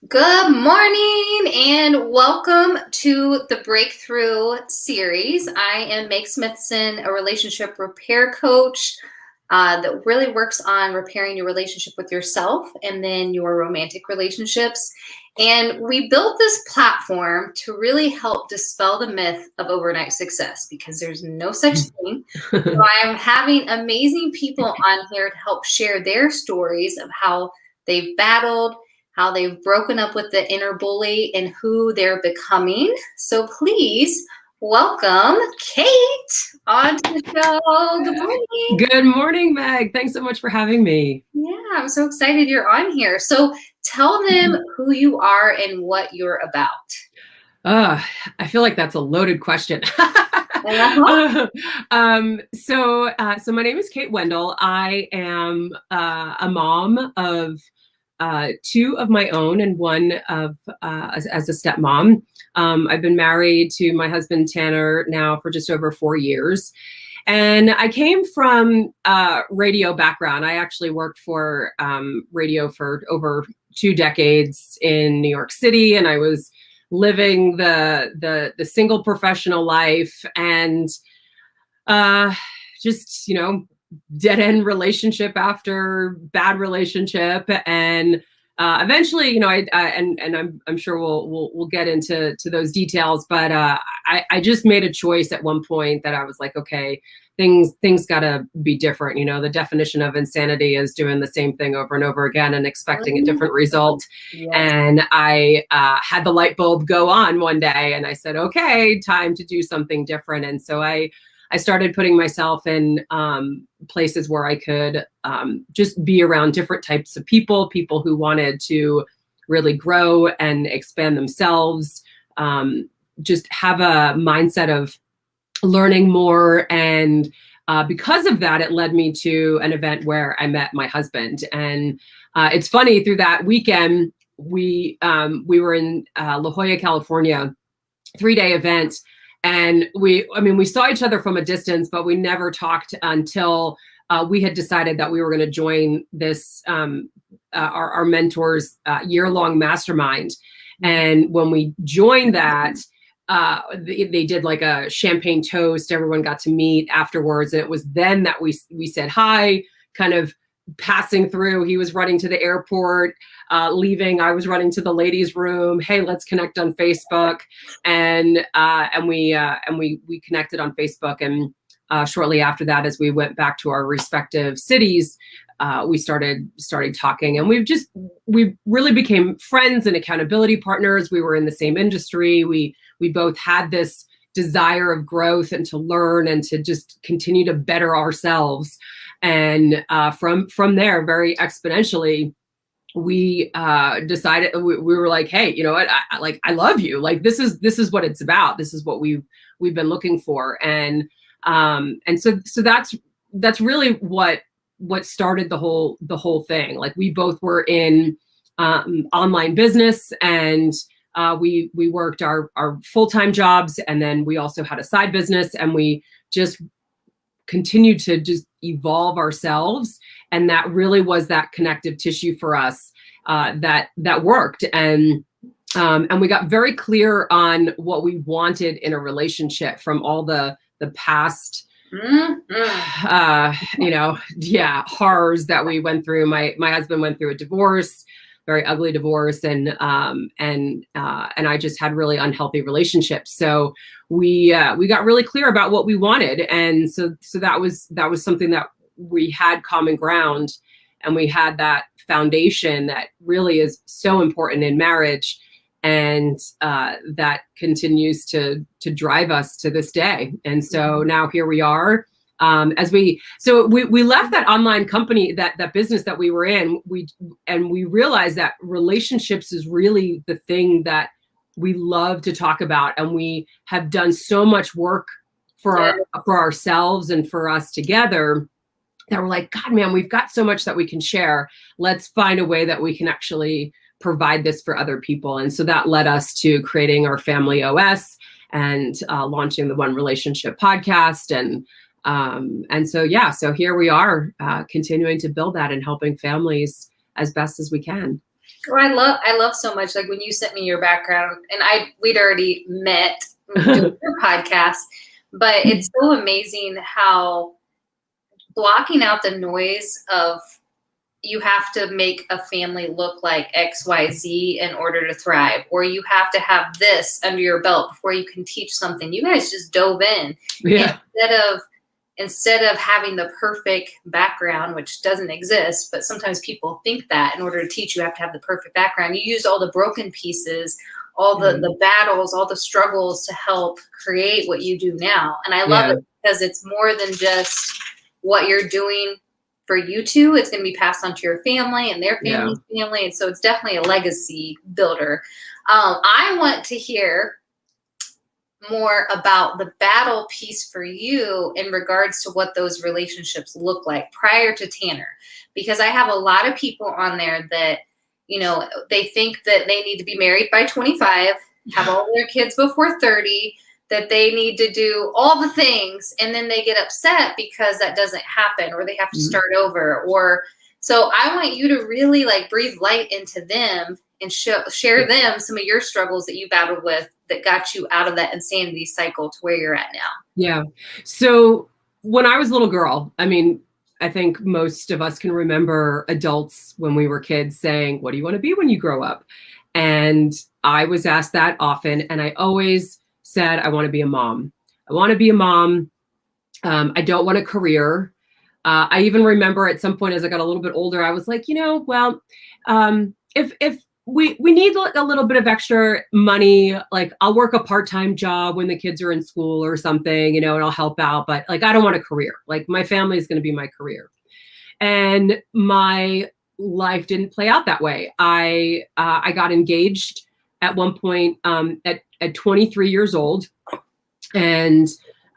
Good morning and welcome to the Breakthrough series. I am Meg Smithson, a relationship repair coach that really works on repairing your relationship with yourself and then your romantic relationships. And we built this platform to really help dispel the myth of overnight success because there's no such thing. So I'm having amazing people on here to help share their stories of how they've battled, how they've broken up with the inner bully, and who they're becoming. So please welcome Kate onto the show. Good morning. Good morning, Meg. Thanks so much for having me. Yeah, I'm so excited you're on here. So tell them who you are and what you're about. Uh, I feel like that's a loaded question. Uh-huh. So my name is Kate Wendell. I am a mom of two of my own and one of as a stepmom. I've been married to my husband Tanner now for just over 4 years. And I came from radio background. I actually worked for radio for over 2 decades in New York City, and I was living the single professional life and just dead end relationship after bad relationship, and eventually, I'm sure we'll get into those details, but I just made a choice at one point that I was like, okay, things gotta be different. The definition of insanity is doing the same thing over and over again and expecting a different result. Yes. And I had the light bulb go on one day, and I said, okay, time to do something different. And so I started putting myself in places where I could just be around different types of people who wanted to really grow and expand themselves, just have a mindset of learning more. And because of that, it led me to an event where I met my husband. And it's funny, through that weekend, we were in La Jolla, California, 3-day event. And we saw each other from a distance, but we never talked until we had decided that we were going to join this, our mentors' year-long mastermind. And when we joined that, they did like a champagne toast. Everyone got to meet afterwards. And it was then that we said hi, kind of passing through. He was running to the airport, leaving. I was running to the ladies' room. Hey, let's connect on Facebook, and we connected on Facebook. And shortly after that, as we went back to our respective cities, we started talking, and we really became friends and accountability partners. We were in the same industry. We both had this desire of growth and to learn and to just continue to better ourselves. And from there, very exponentially, we decided, we were like, hey, you know what? I love you. Like, this is what it's about. This is what we've been looking for. And so that's really what started the whole thing. Like, we both were in online business, and we worked our full-time jobs, and then we also had a side business, and we just continued to just evolve ourselves. And that really was that connective tissue for us that worked. And we got very clear on what we wanted in a relationship from all the past horrors that we went through. My husband went through a divorce, very ugly divorce, and I just had really unhealthy relationships. So we got really clear about what we wanted, and so that was something that we had common ground, and we had that foundation that really is so important in marriage, and that continues to drive us to this day. And so now here we are. We left that online company, that business that we were in, we realized that relationships is really the thing that we love to talk about. And we have done so much work for ourselves and for us together that we're like, God, man, we've got so much that we can share. Let's find a way that we can actually provide this for other people. And so that led us to creating our Family OS and launching the One Relationship podcast. So here we are, continuing to build that and helping families as best as we can. Well, I love so much, like when you sent me your background, and we'd already met doing your podcast, but it's so amazing how blocking out the noise of you have to make a family look like XYZ in order to thrive, or you have to have this under your belt before you can teach something. You guys just dove in. Yeah. Instead of having the perfect background, which doesn't exist, but sometimes people think that in order to teach, you have to have the perfect background. You used all the broken pieces, all the battles, all the struggles to help create what you do now. And I love it because it's more than just what you're doing for you two. It's going to be passed on to your family and their family's family. And so it's definitely a legacy builder. I want to hear more about the battle piece for you in regards to what those relationships look like prior to Tanner, because I have a lot of people on there that, they think that they need to be married by 25, have all their kids before 30, that they need to do all the things, and then they get upset because that doesn't happen, or they have to start over. So I want you to really like breathe light into them and share them some of your struggles that you battled with that got you out of that insanity cycle to where you're at now. Yeah. So when I was a little girl, I think most of us can remember adults when we were kids saying, "What do you want to be when you grow up?" And I was asked that often. And I always said, I want to be a mom. I want to be a mom. I don't want a career. I even remember at some point as I got a little bit older, I was like, if we need a little bit of extra money, like I'll work a part-time job when the kids are in school or something, and I'll help out. But like, I don't want a career. Like my family is going to be my career. And my life didn't play out that way. I got engaged at one point at 23 years old. And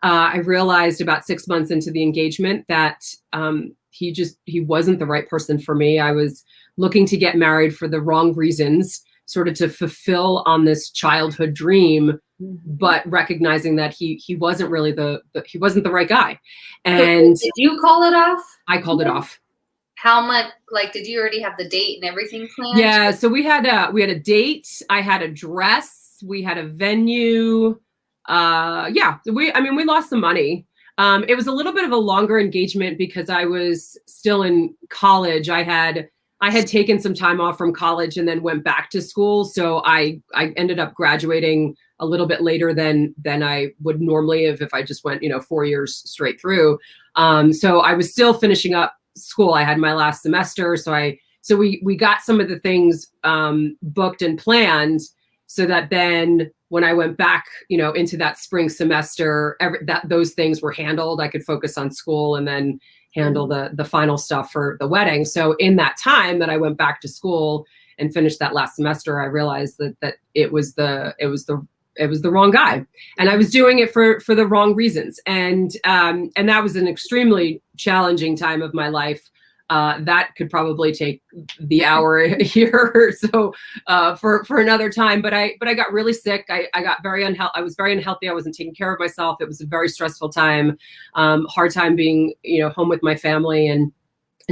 I realized about 6 months into the engagement that he wasn't the right person for me. I was looking to get married for the wrong reasons, sort of to fulfill on this childhood dream, but recognizing that he wasn't really he wasn't the right guy. And did you call it off? I called it off. How much, like, did you already have the date and everything planned? Yeah. So we had a date. I had a dress. We had a venue. We lost some money. It was a little bit of a longer engagement because I was still in college. I had taken some time off from college and then went back to school. So I ended up graduating a little bit later than I would normally have if I just went, 4 years straight through. So I was still finishing up school. I had my last semester. So we got some of the things booked and planned so that then when I went back, into that spring semester, those things were handled. I could focus on school and then handle the final stuff for the wedding. So in that time that I went back to school and finished that last semester, I realized that it was the wrong guy, and I was doing it for the wrong reasons. And that was an extremely challenging time of my life. That could probably take the hour here or so for another time. But I got really sick. I got very unhealthy. I was very unhealthy. I wasn't taking care of myself. It was a very stressful time. Hard time being home with my family and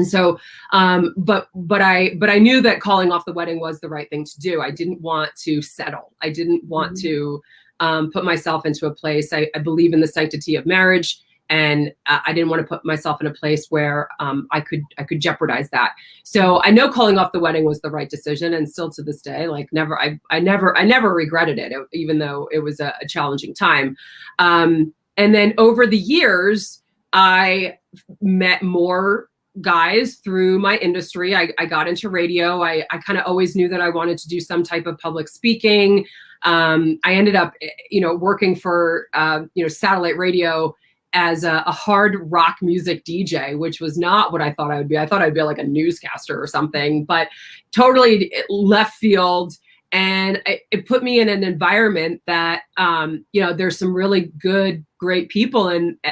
so but I knew that calling off the wedding was the right thing to do. I didn't want to settle. I didn't want to put myself into a place. I believe in the sanctity of marriage. And I didn't want to put myself in a place where I could jeopardize that. So I know calling off the wedding was the right decision, and still to this day, like I never regretted it, even though it was a challenging time. And then over the years, I met more guys through my industry. I got into radio. I kind of always knew that I wanted to do some type of public speaking. I ended up, working for satellite radio as a hard rock music DJ, which was not what I thought I would be. I thought I'd be like a newscaster or something, but totally left field. And it put me in an environment that, there's some really good, great people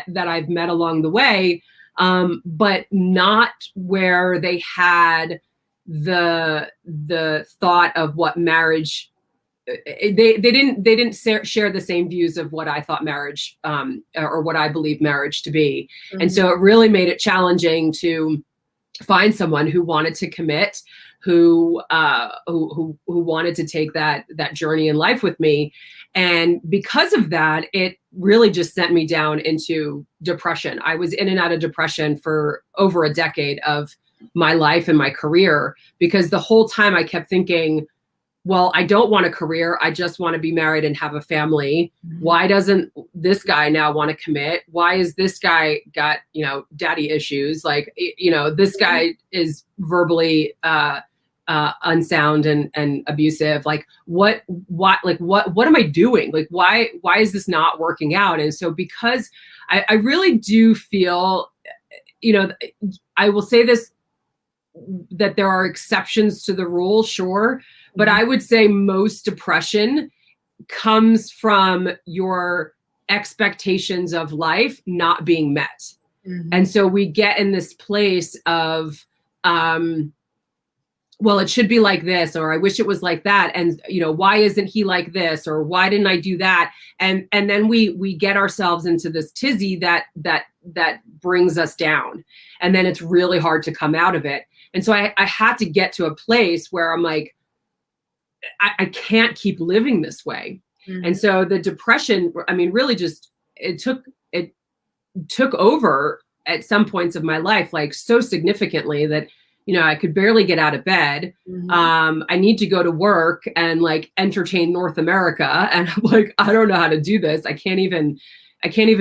that I've met along the way, but not where they had the thought of what marriage. They didn't share the same views of what I thought marriage or what I believe marriage to be. And so it really made it challenging to find someone who wanted to commit, who wanted to take that journey in life with me. And because of that, it really just sent me down into depression. I was in and out of depression for over a decade of my life and my career, because the whole time I kept thinking, well, I don't want a career. I just want to be married and have a family. Why doesn't this guy now want to commit? Why is this guy got, daddy issues? Like, this guy is verbally unsound and abusive. Like, what am I doing? Like, why is this not working out? And so, because I really do feel, I will say this, that there are exceptions to the rule, sure. But I would say most depression comes from your expectations of life not being met. Mm-hmm. And so we get in this place of, well, it should be like this, or I wish it was like that. And, why isn't he like this? Or why didn't I do that? And then we get ourselves into this tizzy that brings us down. And then it's really hard to come out of it. And so I had to get to a place where I'm like, I can't keep living this way. Mm-hmm. And so the depression, really just, it took over at some points of my life, like so significantly that, I could barely get out of bed. Mm-hmm. I need to go to work and like entertain North America. And I'm like, I don't know how to do this. I can't even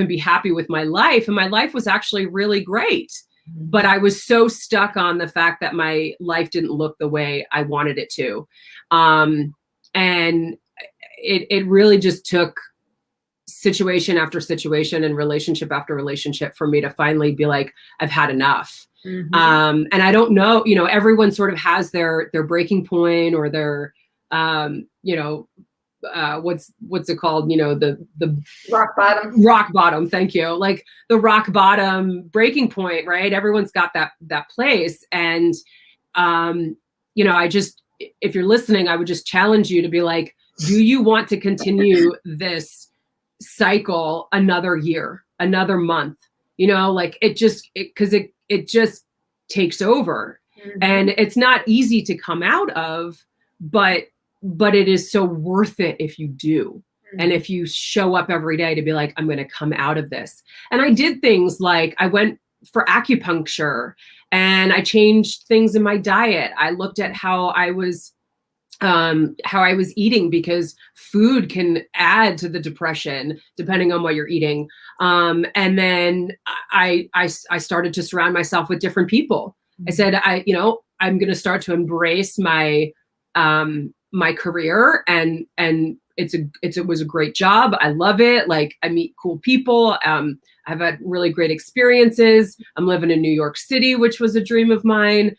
be happy with my life. And my life was actually really great. Mm-hmm. But I was so stuck on the fact that my life didn't look the way I wanted it to. And it really just took situation after situation and relationship after relationship for me to finally be like, I've had enough. Mm-hmm. And I don't know, everyone sort of has their breaking point or their, what's it called? The rock bottom. Thank you. Like the rock bottom breaking point, right? Everyone's got that place. And, if you're listening, I would just challenge you to be like, do you want to continue this cycle another year, another month? It just takes over. Mm-hmm. And it's not easy to come out of, but it is so worth it if you do. Mm-hmm. And if you show up every day to be like, I'm going to come out of this. And I did things like I went for acupuncture and I changed things in my diet. I looked at how I was eating, because food can add to the depression depending on what you're eating. And then I started to surround myself with different people. Mm-hmm. I said, I'm going to start to embrace my career, and it was a great job. I love it. Like, I meet cool people. I've had really great experiences. I'm living in New York City, which was a dream of mine.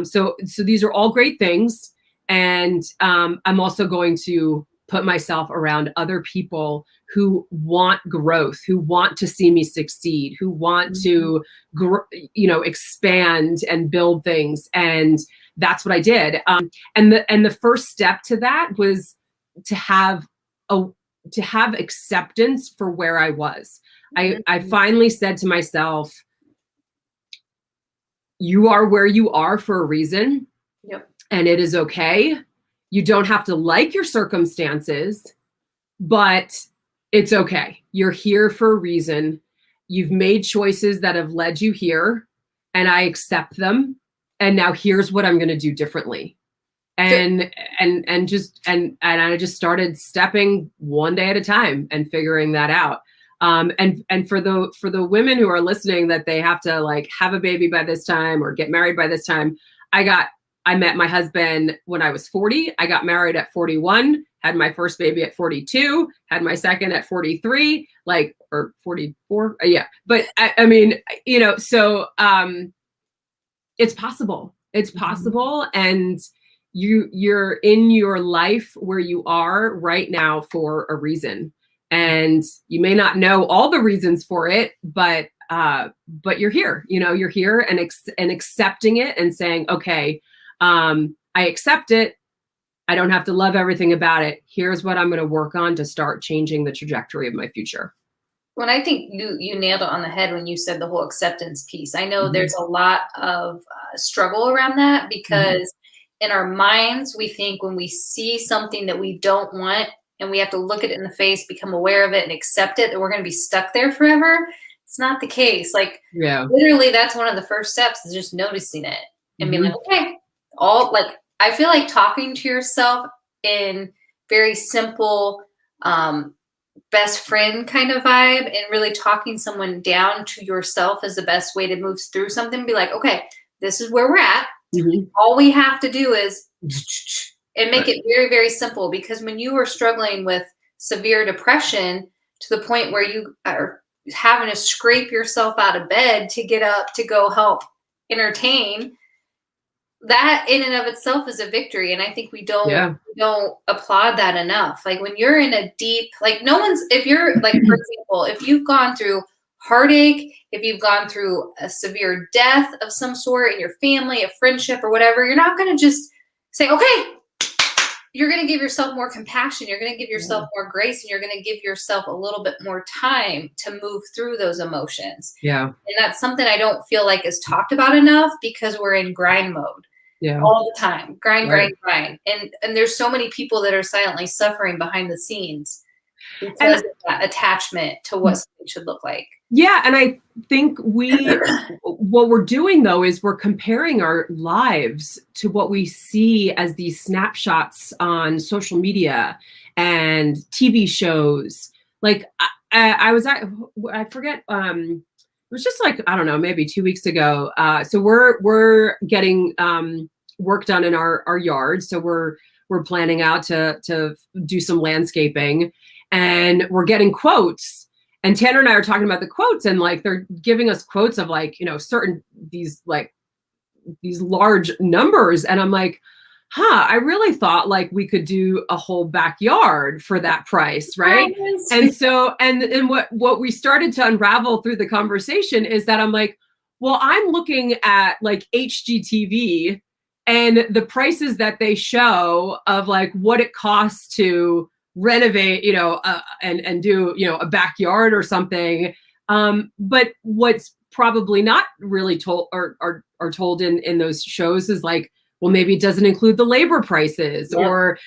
So these are all great things. And I'm also going to put myself around other people who want growth, who want to see me succeed, who want to, expand and build things. And that's what I did. And the first step to that was to have acceptance for where I was. I finally said to myself, you are where you are for a reason. Yep. And it is okay. You don't have to like your circumstances, but it's okay. You're here for a reason. You've made choices that have led you here, and I accept them. And now here's what I'm going to do differently. And I just started stepping one day at a time and figuring that out. And for the women who are listening that they have to like have a baby by this time or get married by this time, I met my husband when I was 40. I got married at 41, had my first baby at 42, had my second at 43, or 44. Yeah. But so it's possible. It's possible. Mm-hmm. And you're in your life where you are right now for a reason. And you may not know all the reasons for it, but you're here, you're here and accepting it and saying, okay, I accept it. I don't have to love everything about it. Here's what I'm going to work on to start changing the trajectory of my future. Well, I think you nailed it on the head when you said the whole acceptance piece. I know there's a lot of struggle around that because in our minds, we think when we see something that we don't want and we have to look it in the face, become aware of it and accept it, that we're going to be stuck there forever. It's not the case. Like Yeah. literally that's one of the first steps, is just noticing it and being Mhm. like, okay, I feel like talking to yourself in very simple, best friend kind of vibe, and really talking someone down to yourself is the best way to move through something. Be like, okay, this is where we're at. Mhm. All we have to do is and make Right. it very, very simple. Because when you are struggling with severe depression to the point where you are having to scrape yourself out of bed to get up to go help entertain, that in and of itself is a victory. And I think Yeah. we don't applaud that enough. Like when you're in a deep, like no one's, if you're like, for example, if you've gone through heartache, if you've gone through a severe death of some sort in your family, a friendship or whatever, you're not going to just say, okay, you're going to give yourself more compassion. You're going to give yourself more grace, and you're going to give yourself a little bit more time to move through those emotions. Yeah. And that's something I don't feel like is talked about enough, because we're in grind mode Yeah. all the time. Grind, Right. grind, grind. And there's so many people that are silently suffering behind the scenes because And of that attachment to what something should look like. yeah, and I think what we're doing though is we're comparing our lives to what we see as these snapshots on social media and TV shows. Like I forget. It was just like, I don't know, maybe 2 weeks ago. So we're getting work done in our yard. So we're planning out to do some landscaping, and we're getting quotes. And Tanner and I are talking about the quotes, and like they're giving us quotes of like, certain these large numbers. And I'm like, I really thought like we could do a whole backyard for that price, right? And so and what we started to unravel through the conversation is that I'm like, well, I'm looking at like HGTV and the prices that they show of like what it costs to renovate, and do, a backyard or something. But what's probably not really told or are told in those shows is like, well, maybe it doesn't include the labor prices, or,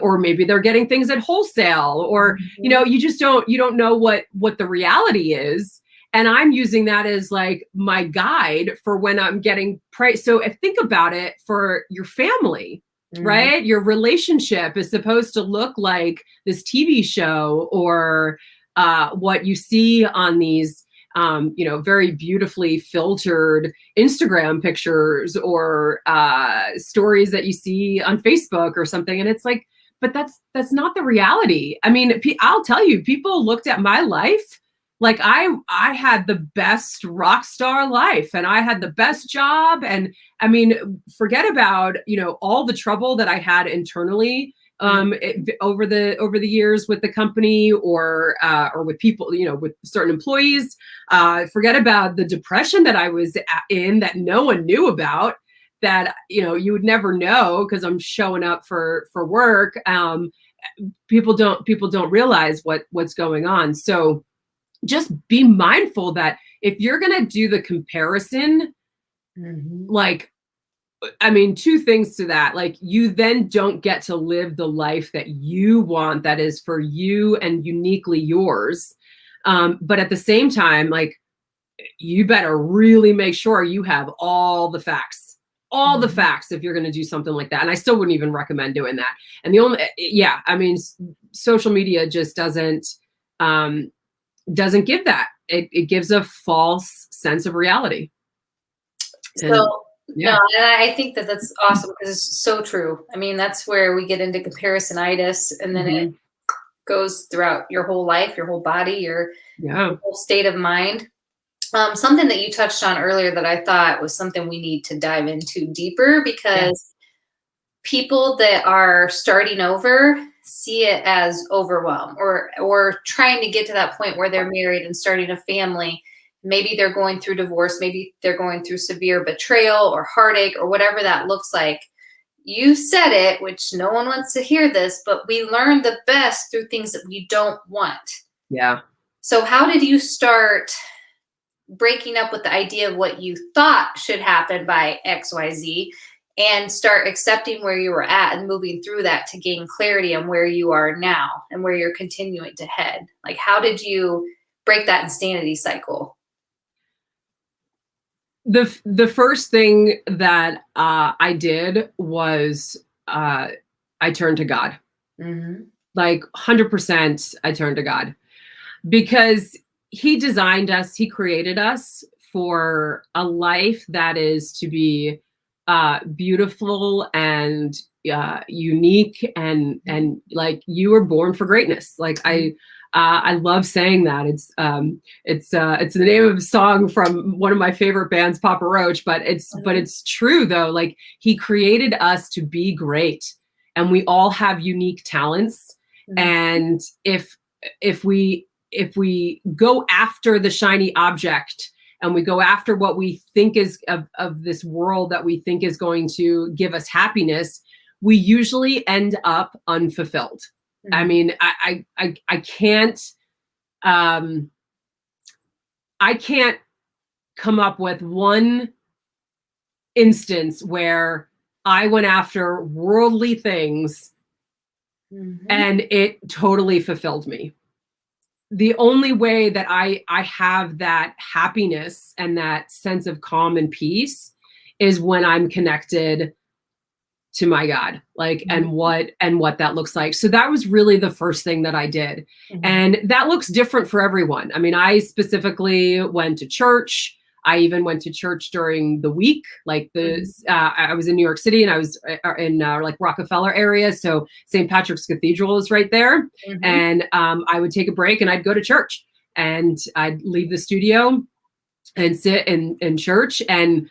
or maybe they're getting things at wholesale, or, you don't know what the reality is. And I'm using that as like my guide for when I'm getting price. So think about it for your family. Right? Your relationship is supposed to look like this TV show, or what you see on these, very beautifully filtered Instagram pictures, or stories that you see on Facebook or something. And it's like, but that's not the reality. I mean, I'll tell you, people looked at my life like I had the best rock star life, and I had the best job. And I mean, forget about, all the trouble that I had internally over the years with the company, or with people, with certain employees. Forget about the depression that I was in that no one knew about, that, you would never know because I'm showing up for work. People don't realize what's going on. So just be mindful that if you're going to do the comparison, like, I mean, two things to that. Like, you then don't get to live the life that you want, that is for you and uniquely yours. But at the same time, like, you better really make sure you have all the facts, if you're going to do something like that. And I still wouldn't even recommend doing that. And I mean, social media just doesn't give that. It gives a false sense of reality. So and, yeah. no, and I think that that's awesome, because it's so true. I mean, that's where we get into comparisonitis, and then it goes throughout your whole life, your whole body, your whole state of mind. Something that you touched on earlier that I thought was something we need to dive into deeper, because people that are starting over see it as overwhelm, or trying to get to that point where they're married and starting a family. Maybe they're going through divorce, maybe they're going through severe betrayal or heartache, or whatever that looks like. You said it, which no one wants to hear this, but we learn the best through things that we don't want. Yeah. So how did you start breaking up with the idea of what you thought should happen by XYZ, and start accepting where you were at and moving through that to gain clarity on where you are now and where you're continuing to head? Like, how did you break that insanity cycle? The first thing that I did was I turned to God. Mm-hmm. Like 100%, I turned to God because He designed us, He created us for a life that is to be beautiful and unique, and like you were born for greatness. Like I love saying that. It's the name of a song from one of my favorite bands, Papa Roach, but it's true though. Like He created us to be great, and we all have unique talents. And if we go after the shiny object, and we go after what we think is of this world that we think is going to give us happiness, we usually end up unfulfilled. Mm-hmm. I mean, I can't I can't come up with one instance where I went after worldly things and it totally fulfilled me. The only way that I have that happiness and that sense of calm and peace is when I'm connected to my God, like, and what that looks like. So that was really the first thing that I did. And that looks different for everyone. I mean, I specifically went to church. I even went to church during the week. Like I was in New York City, and I was in like Rockefeller area. So St. Patrick's Cathedral is right there. And I would take a break and I'd go to church, and I'd leave the studio and sit in church and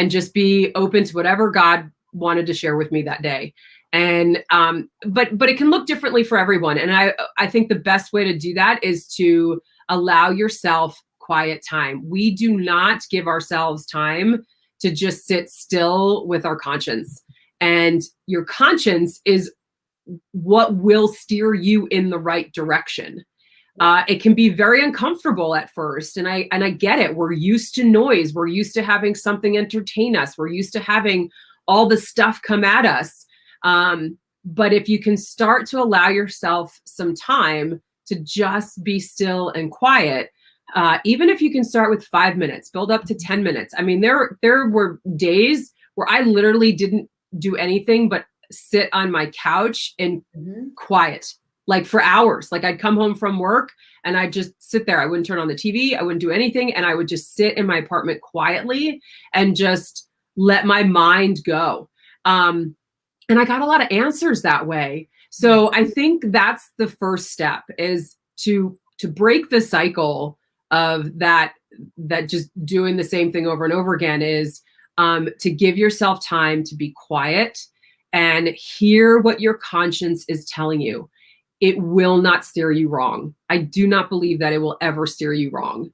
just be open to whatever God wanted to share with me that day. And but it can look differently for everyone. And I think the best way to do that is to allow yourself quiet time. We do not give ourselves time to just sit still with our conscience. And your conscience is what will steer you in the right direction. It can be very uncomfortable at first, and I get it. We're used to noise. We're used to having something entertain us. We're used to having all the stuff come at us. But if you can start to allow yourself some time to just be still and quiet, even if you can start with 5 minutes, build up to 10 minutes. I mean, there were days where I literally didn't do anything but sit on my couch in quiet, like for hours. Like I'd come home from work and I'd just sit there. I wouldn't turn on the TV. I wouldn't do anything. And I would just sit in my apartment quietly and just let my mind go. And I got a lot of answers that way. So I think that's the first step, is to break the cycle of that just doing the same thing over and over again, is to give yourself time to be quiet and hear what your conscience is telling you. It will not steer you wrong. I do not believe that it will ever steer you wrong.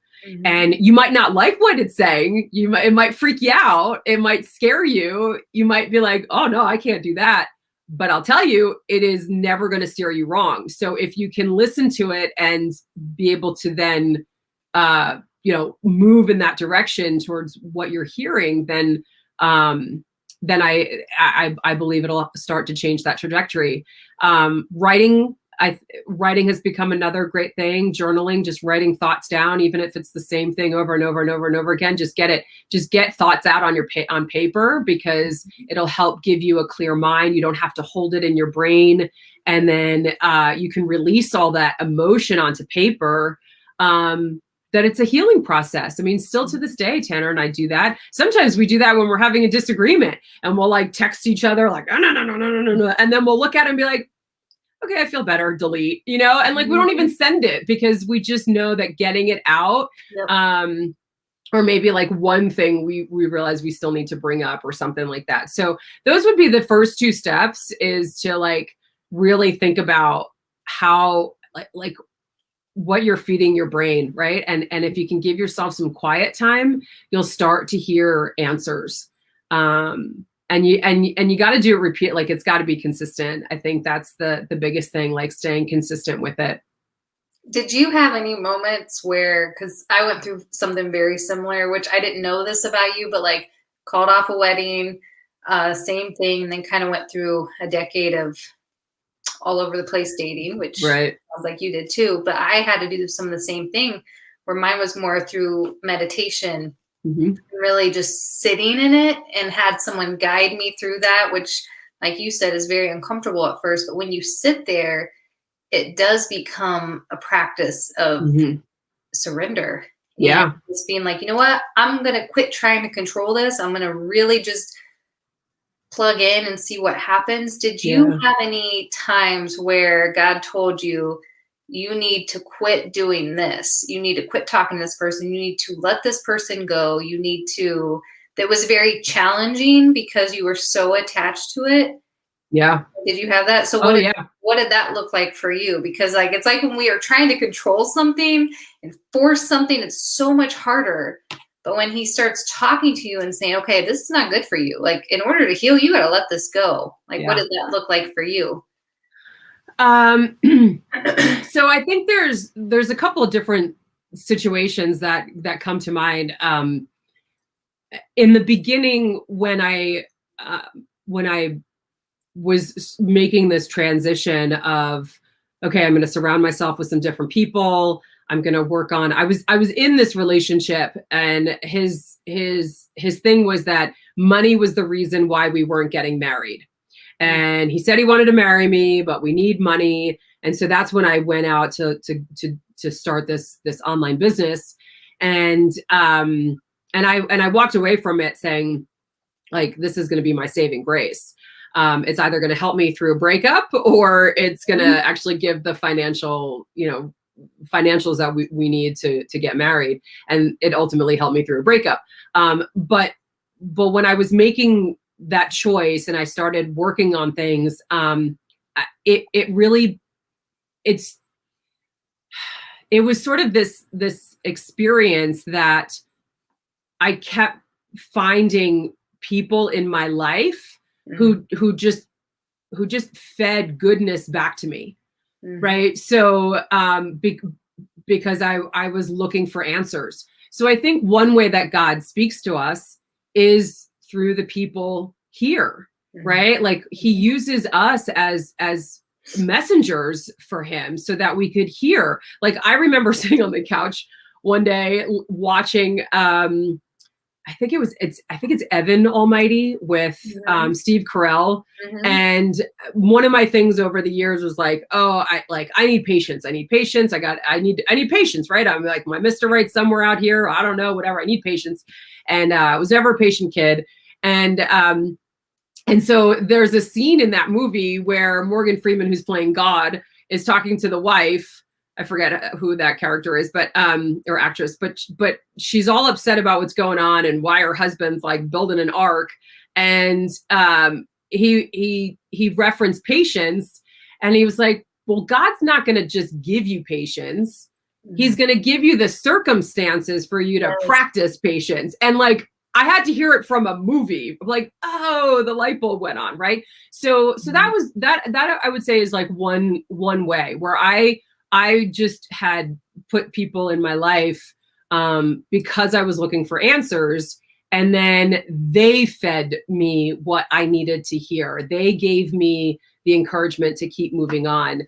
And you might not like what it's saying. It might freak you out. It might scare you. You might be like, oh no, I can't do that. But I'll tell you, it is never going to steer you wrong. So if you can listen to it and be able to then, move in that direction towards what you're hearing, then I believe it'll start to change that trajectory. Writing has become another great thing. Journaling, just writing thoughts down, even if it's the same thing over and over and over and over again. Just get thoughts out on paper, because it'll help give you a clear mind. You don't have to hold it in your brain, and then you can release all that emotion onto paper. That it's a healing process. I mean, still to this day, Tanner and I do that. Sometimes we do that when we're having a disagreement, and we'll like text each other like, oh, no. And then we'll look at it and be like, okay, I feel better, delete, and like, we don't even send it, because we just know that getting it out, or maybe like one thing we realize we still need to bring up or something like that. So those would be the first two steps, is to like really think about how like what you're feeding your brain, right? And if you can give yourself some quiet time, you'll start to hear answers. And you got to do it repeat. Like, it's got to be consistent. I think that's the biggest thing, like staying consistent with it. Did you have any moments where, because I went through something very similar, which I didn't know this about you, but like called off a wedding, Same thing. And then kind of went through a decade of all over the place dating, which Right. sounds like you did too. But I had to do some of the same thing where mine was more through meditation, Hmm. really just sitting in it and had someone guide me through that, which, like you said, is very uncomfortable at first. But when you sit there, it does become a practice of Hmm. surrender and Yeah. just being like, you know what, I'm going to quit trying to control this. I'm going to really just plug in and see what happens. Did you Yeah. have any times where God told you, you need to quit doing this? You need to quit talking to this person. You need to let this person go. You need to, that was very challenging because you were so attached to it. Yeah. Did you have that? So Oh, yeah. what did that look like for you? Because like it's like when we are trying to control something and force something, it's so much harder. But when he starts talking to you and saying, "Okay, this is not good for you. Like in order to heal, you got to let this go." Like what Yeah. did that look like for you? Um, so I think there's a couple of different situations that come to mind. In the beginning, uh, when I was making this transition of, okay, I'm going to surround myself with some different people. I'm going to work on. I was in this relationship, and his thing was that money was the reason why we weren't getting married. And he said he wanted to marry me, but we need money. And so that's when I went out to start this online business. And I walked away from it saying, like, this is going to be my saving grace. It's either going to help me through a breakup, or it's going to actually give the financials that we need to get married. And it ultimately helped me through a breakup. But when I was making that choice and I started working on things, it's it was sort of this experience that I kept finding people in my life who just fed goodness back to me, right? So because I was looking for answers. So I think one way that God speaks to us is through the people here, right? Like he uses us as messengers for him so that we could hear. Like I remember sitting on the couch one day watching I think it's Evan Almighty with Steve Carell. And one of my things over the years was like, oh, I need patience. I need patience. I need patience, right? I'm like my Mr. Right somewhere out here. I don't know, whatever. I need patience. And I was never a patient kid. And so there's a scene in that movie where Morgan Freeman, who's playing God, is talking to the wife. I forget who that character is, but or actress, but she's all upset about what's going on and why her husband's like building an ark. And he referenced patience, and he was like, well, God's not going to just give you patience. He's going to give you the circumstances for you to practice patience. And like, I had to hear it from a movie, like, oh, the light bulb went on, right? So that was that I would say is like one way where I just had put people in my life because I was looking for answers, and then they fed me what I needed to hear. They gave me the encouragement to keep moving on.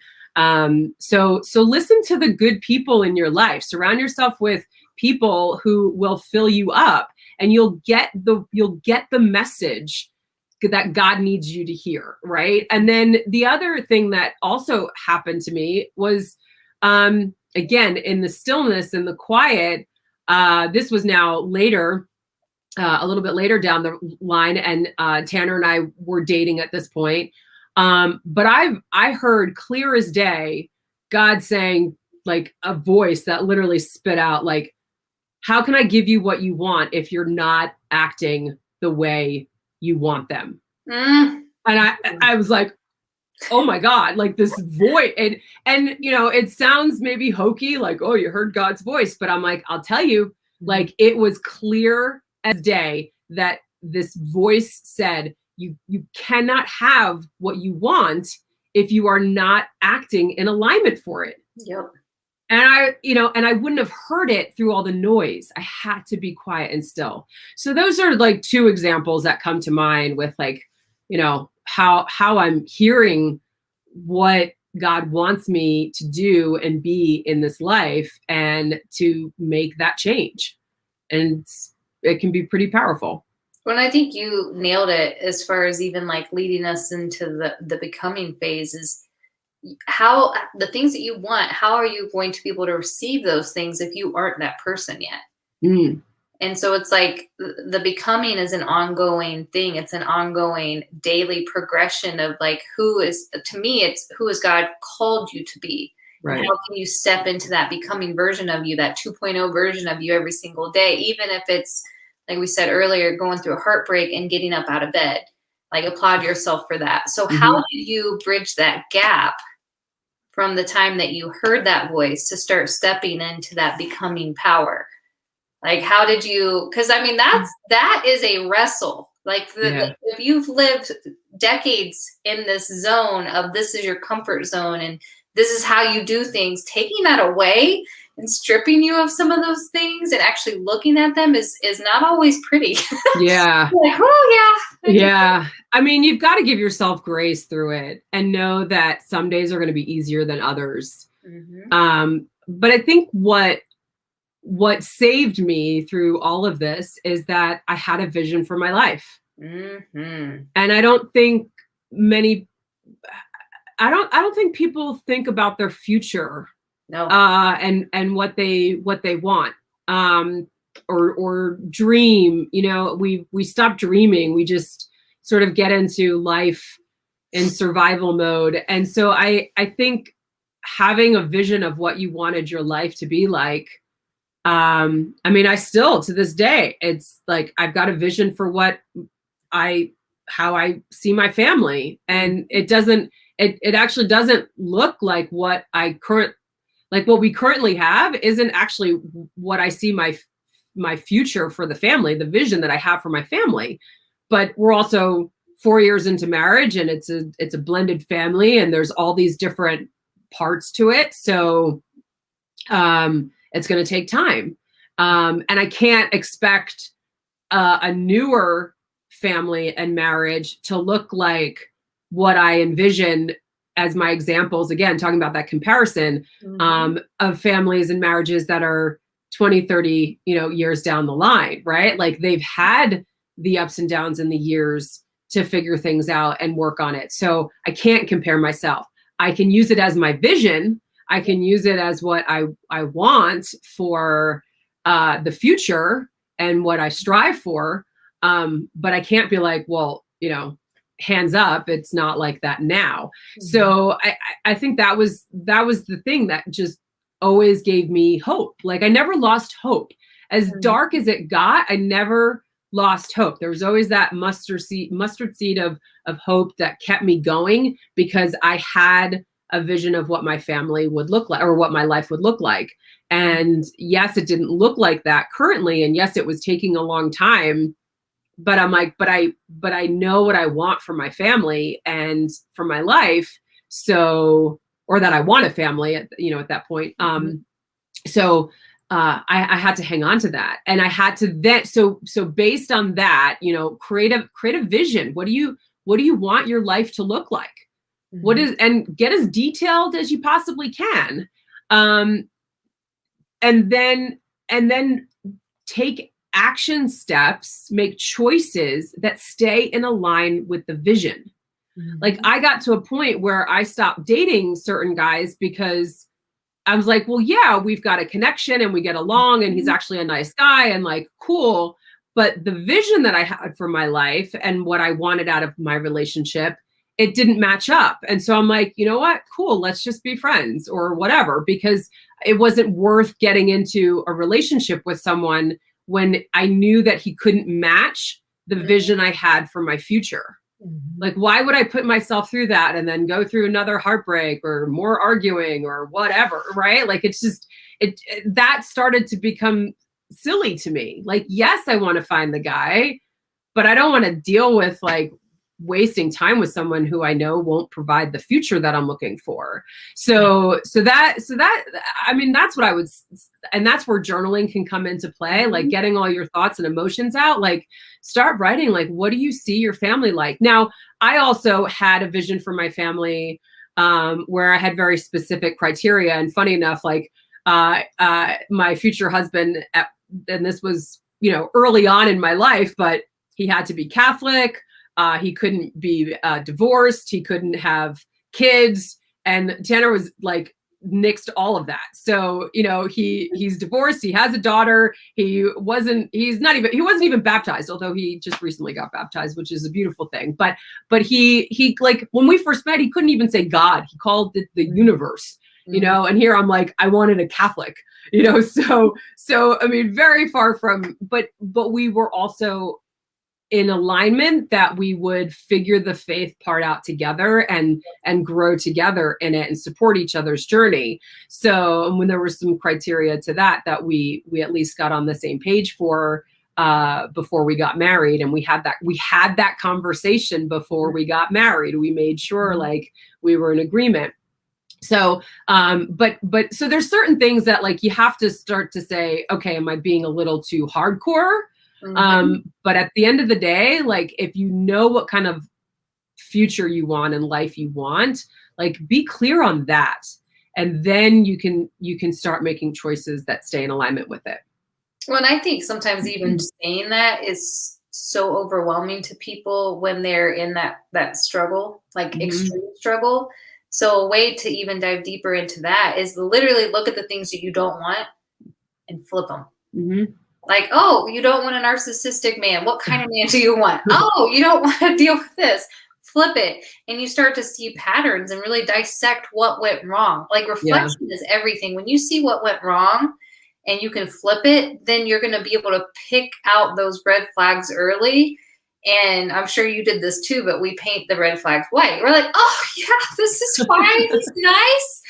So listen to the good people in your life. Surround yourself with people who will fill you up, and you'll get the message that God needs you to hear, right? And then the other thing that also happened to me was, again, in the stillness and the quiet, this was now later, a little bit later down the line, and Tanner and I were dating at this point. But I heard clear as day God saying, like a voice that literally spit out, like, how can I give you what you want if you're not acting the way you want them? And I was like, oh my God, like this voice. And it sounds maybe hokey, like, oh, you heard God's voice. But I'm like, I'll tell you, like, it was clear as day that this voice said, you cannot have what you want if you are not acting in alignment for it. Yep. And I wouldn't have heard it through all the noise. I had to be quiet and still. So those are like two examples that come to mind with like, how I'm hearing what God wants me to do and be in this life and to make that change. And it can be pretty powerful. Well, I think you nailed it as far as even like leading us into the becoming phase is how the things that you want, how are you going to be able to receive those things if you aren't that person yet? Mm. And so it's like the becoming is an ongoing thing. It's an ongoing daily progression of like, to me, it's who has God called you to be? Right. And how can you step into that becoming version of you, that 2.0 version of you every single day, even if it's, like we said earlier, going through a heartbreak and getting up out of bed. Like, applaud yourself for that. So how did you bridge that gap from the time that you heard that voice to start stepping into that becoming power? Like, how did you, because I mean, that is a wrestle. Like if you've lived decades in this zone of this is your comfort zone and this is how you do things, taking that away and stripping you of some of those things and actually looking at them is not always pretty. Yeah. Like, oh yeah. Yeah. I mean, you've got to give yourself grace through it and know that some days are going to be easier than others. But I think what saved me through all of this is that I had a vision for my life. And I don't think I don't think people think about their future. No. And what they want. Or dream, we stop dreaming. We just sort of get into life in survival mode. And so I think having a vision of what you wanted your life to be like, I mean, I still, to this day, it's like, I've got a vision for how I see my family. And it actually doesn't look like what we currently have isn't actually what I see my future for the family, the vision that I have for my family. But we're also 4 years into marriage and it's a blended family and there's all these different parts to it. So, it's going to take time. And I can't expect a newer family and marriage to look like what I envision as my examples, again, talking about that comparison of families and marriages that are 20, 30, years down the line, right? Like they've had the ups and downs in the years to figure things out and work on it. So I can't compare myself. I can use it as my vision. I can use it as what I want for the future and what I strive for. But I can't be like, well, hands up, it's not like that now. So I think that was the thing that just always gave me hope. Like I never lost hope. As dark as it got, I never lost hope. There was always that mustard seed of hope that kept me going because I had a vision of what my family would look like or what my life would look like. And yes, it didn't look like that currently. And yes, it was taking a long time, but I'm like, but I know what I want for my family and for my life. So, or that I want a family at that point. So I had to hang on to that. And I had to then, so based on that, create a vision. What do you want your life to look like? And get as detailed as you possibly can. And then take action steps, make choices that stay in line with the vision. Like I got to a point where I stopped dating certain guys because I was like, well, yeah, we've got a connection and we get along and he's actually a nice guy and like, cool. But the vision that I had for my life and what I wanted out of my relationship, it didn't match up. And so I'm like, you know what? Cool. Let's just be friends or whatever, because it wasn't worth getting into a relationship with someone when I knew that he couldn't match the vision I had for my future. Like, why would I put myself through that and then go through another heartbreak or more arguing or whatever, right? Like, it's just, that started to become silly to me. Like, yes, I want to find the guy, but I don't want to deal with like wasting time with someone who I know won't provide the future that I'm looking for. So that, I mean, that's what I would, and that's where journaling can come into play, like getting all your thoughts and emotions out, like start writing, like, what do you see your family like? Now, I also had a vision for my family where I had very specific criteria. And funny enough, like my future husband, and this was, you know, early on in my life, but he had to be Catholic. He couldn't be divorced. He couldn't have kids. And Tanner was like nixed all of that. So, you know, he's divorced. He has a daughter. He wasn't even baptized, although he just recently got baptized, which is a beautiful thing. But he like, when we first met, he couldn't even say God. He called it the universe, you know, and here I'm like, I wanted a Catholic, you know, so, I mean, very far from, but we were also in alignment that we would figure the faith part out together and grow together in it and support each other's journey. So when there was some criteria to that we at least got on the same page for before we got married, and we had that conversation before we got married. We made sure like we were in agreement. So, but so there's certain things that like you have to start to say, okay, am I being a little too hardcore? But at the end of the day, like if you know what kind of future you want and life you want, like be clear on that. And then you can start making choices that stay in alignment with it. Well, and I think sometimes even saying that is so overwhelming to people when they're in that struggle, like extreme struggle. So a way to even dive deeper into that is literally look at the things that you don't want and flip them. Like, oh, you don't want a narcissistic man. What kind of man do you want? Oh, you don't want to deal with this. Flip it. And you start to see patterns and really dissect what went wrong. Like reflection is everything. When you see what went wrong and you can flip it, then you're going to be able to pick out those red flags early. And I'm sure you did this too, but we paint the red flags white. We're like, oh, yeah, this is fine. It's nice.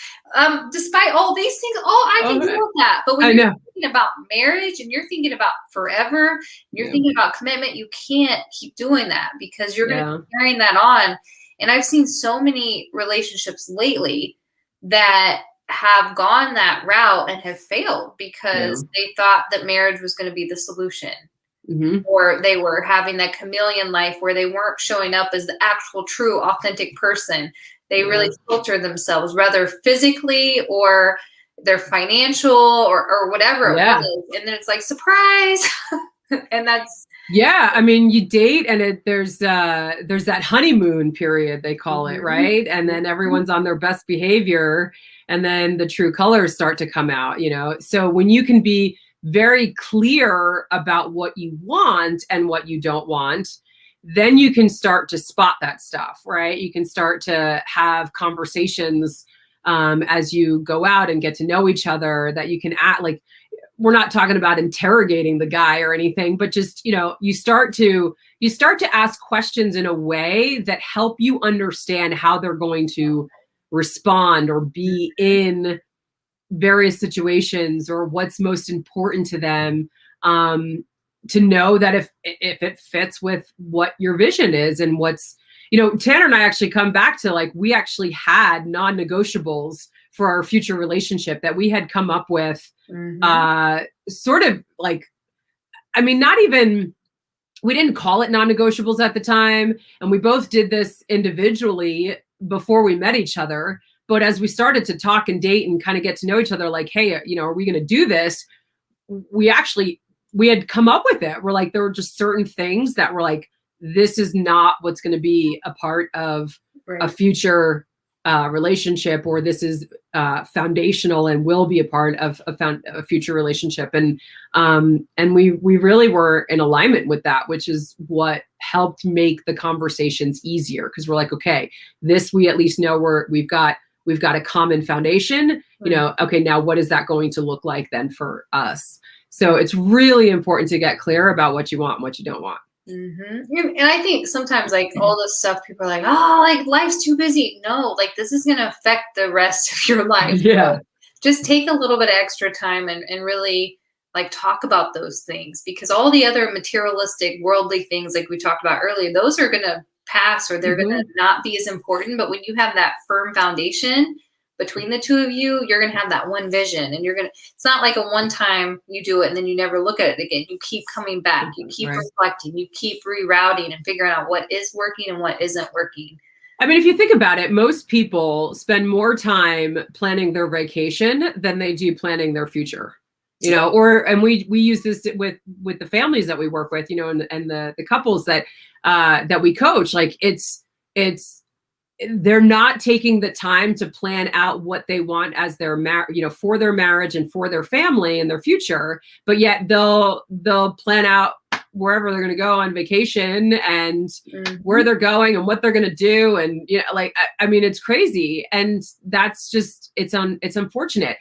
Despite all these things, I can deal with that. But when you're thinking about marriage and you're thinking about forever, you're thinking about commitment, you can't keep doing that because you're going to be carrying that on. And I've seen so many relationships lately that have gone that route and have failed because they thought that marriage was going to be the solution. Or they were having that chameleon life where they weren't showing up as the actual, true, authentic person. They really filter themselves, whether physically or their financial or whatever it was. And then it's like, surprise. And that's. Yeah. I mean, you date and there's that honeymoon period, they call it, right? And then everyone's on their best behavior and then the true colors start to come out, you know? So when you can be very clear about what you want and what you don't want, then you can start to spot that stuff, right? You can start to have conversations as you go out and get to know each other that you can act like, we're not talking about interrogating the guy or anything, but just, you know, you start to ask questions in a way that help you understand how they're going to respond or be in various situations or what's most important to them, to know that if it fits with what your vision is and what's, you know, Tanner and I actually come back to like, we actually had non-negotiables for our future relationship that we had come up with, sort of like, I mean, not even, we didn't call it non-negotiables at the time. And we both did this individually before we met each other. But as we started to talk and date and kind of get to know each other, like, hey, you know, are we going to do this? We had come up with it. We're like, there were just certain things that were like, this is not what's going to be a part of a future relationship, or this is foundational and will be a part of a future relationship. And we really were in alignment with that, which is what helped make the conversations easier. Cause we're like, okay, this, we at least know we've got a common foundation, you know, okay, now what is that going to look like then for us? So it's really important to get clear about what you want and what you don't want. And I think sometimes like all this stuff, people are like, oh, like life's too busy. No, like this is going to affect the rest of your life. Yeah. Just take a little bit of extra time and really like talk about those things, because all the other materialistic, worldly things like we talked about earlier, those are going to pass, or they're going to not be as important. But when you have that firm foundation between the two of you, you're going to have that one vision, and it's not like a one time you do it and then you never look at it again. You keep coming back, you keep reflecting, you keep rerouting and figuring out what is working and what isn't working. I mean, if you think about it, most people spend more time planning their vacation than they do planning their future, and we use this with the families that we work with, and the couples that we coach. Like they're not taking the time to plan out what they want as their for their marriage and for their family and their future, but yet they'll plan out wherever they're going to go on vacation and where they're going and what they're going to do. And, I mean, it's crazy. And that's just, it's unfortunate.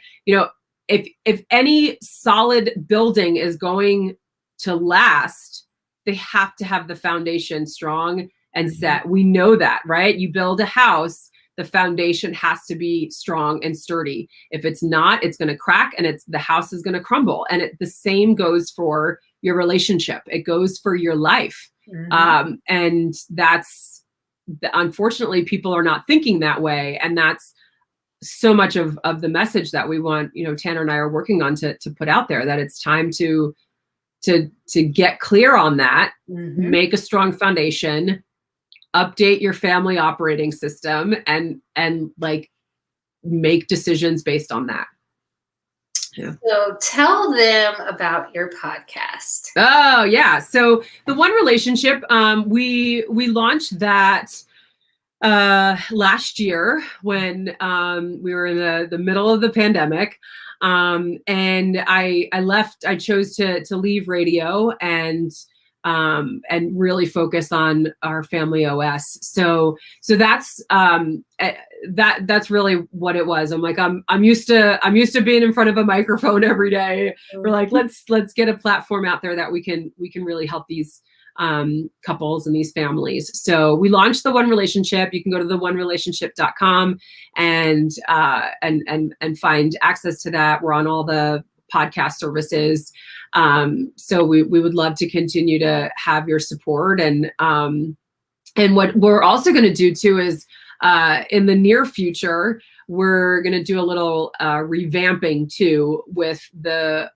If any solid building is going to last, they have to have the foundation strong and set. We know that, right? You build a house, the foundation has to be strong and sturdy. If it's not, it's going to crack and the house is going to crumble. And the same goes for your relationship. It goes for your life. And unfortunately, people are not thinking that way. And that's so much of the message that we want, Tanner and I are working on to put out there, that it's time to get clear on that, make a strong foundation, update your family operating system, and like make decisions based on that. Yeah. So tell them about your podcast. Oh yeah. So the One Relationship, we launched that last year when we were in the middle of the pandemic. And I chose to leave radio and really focus on our family OS. So that's that's really what it was. I'm like, I'm used to being in front of a microphone every day. We're like, let's get a platform out there that we can really help these couples and these families. So we launched the One Relationship. You can go to theonerelationship.com and find access to that. We're on all the podcast services. So we would love to continue to have your support. And what we're also going to do too is in the near future, we're going to do a little revamping too with the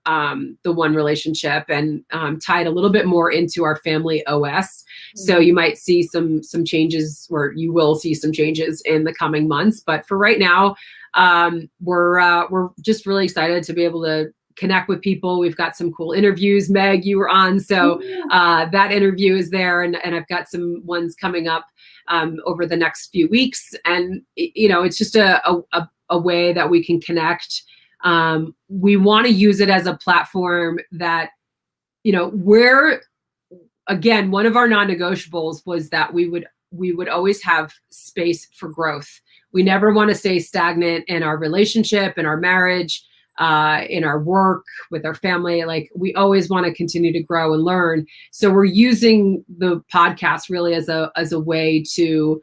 One Relationship and tie it a little bit more into our family OS. So you might see some changes, or you will see some changes in the coming months. But for right now, we're just really excited to be able to connect with people. We've got some cool interviews. Meg, you were on, so that interview is there, and I've got some ones coming up over the next few weeks. And it's just a way that we can connect. We want to use it as a platform that, where, again, one of our non-negotiables was that we would always have space for growth. We never want to stay stagnant in our relationship, in our marriage, in our work, with our family. Like, we always want to continue to grow and learn. So we're using the podcast really as a way to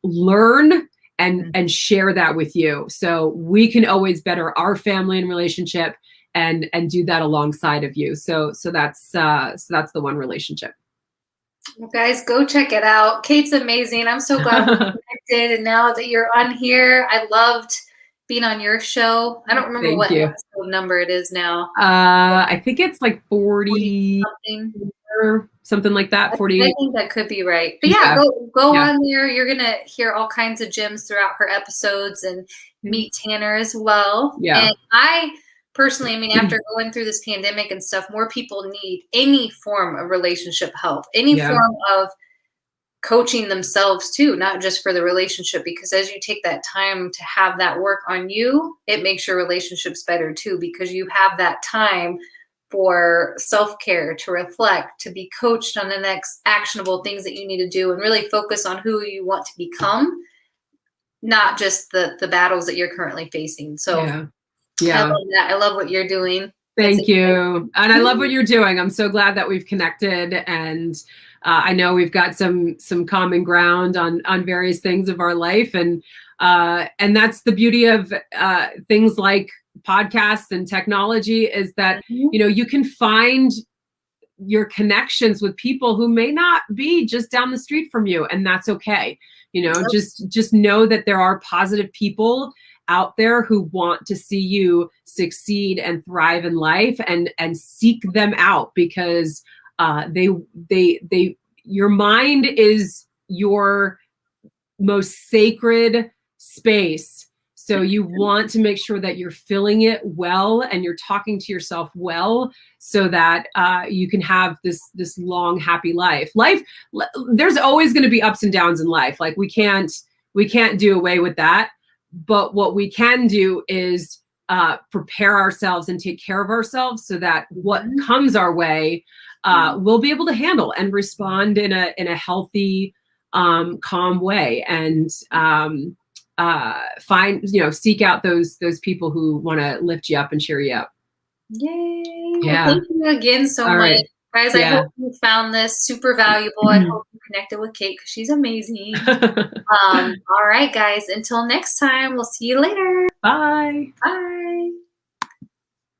learn and share that with you. So we can always better our family and relationship and do that alongside of you. So that's the One Relationship. Well, guys, go check it out. Kate's amazing. I'm so glad we're connected. And now that you're on here, I loved being on your show. I don't remember what episode number it is now. I think it's like 40 something or something like that. 40. I think that could be right. But yeah, go on there. You're gonna hear all kinds of gems throughout her episodes and meet Tanner as well. Yeah. And I personally, after going through this pandemic and stuff, more people need any form of relationship help, any form of coaching themselves too, not just for the relationship, because as you take that time to have that work on you, it makes your relationships better too, because you have that time for self-care, to reflect, to be coached on the next actionable things that you need to do, and really focus on who you want to become, not just the battles that you're currently facing. So I love that. I love what you're doing. Thank you. And I love what you're doing. I'm so glad that we've connected, and I know we've got some common ground on various things of our life. And that's the beauty of things like podcasts and technology, is that, you can find your connections with people who may not be just down the street from you, and that's okay. You know, just know that there are positive people out there who want to see you succeed and thrive in life, and seek them out, because your mind is your most sacred space. So you want to make sure that you're filling it well and you're talking to yourself well, so that you can have this long, happy life. There's always going to be ups and downs in life. Like we can't do away with that. But what we can do is prepare ourselves and take care of ourselves, so that what comes our way, we'll be able to handle and respond in a healthy, calm way, and seek out those people who want to lift you up and cheer you up. Yay. Yeah. Well, thank you again so much. Guys, I hope you found this super valuable. I hope you connected with Kate, because she's amazing. All right, guys, until next time, we'll see you later. Bye. Bye.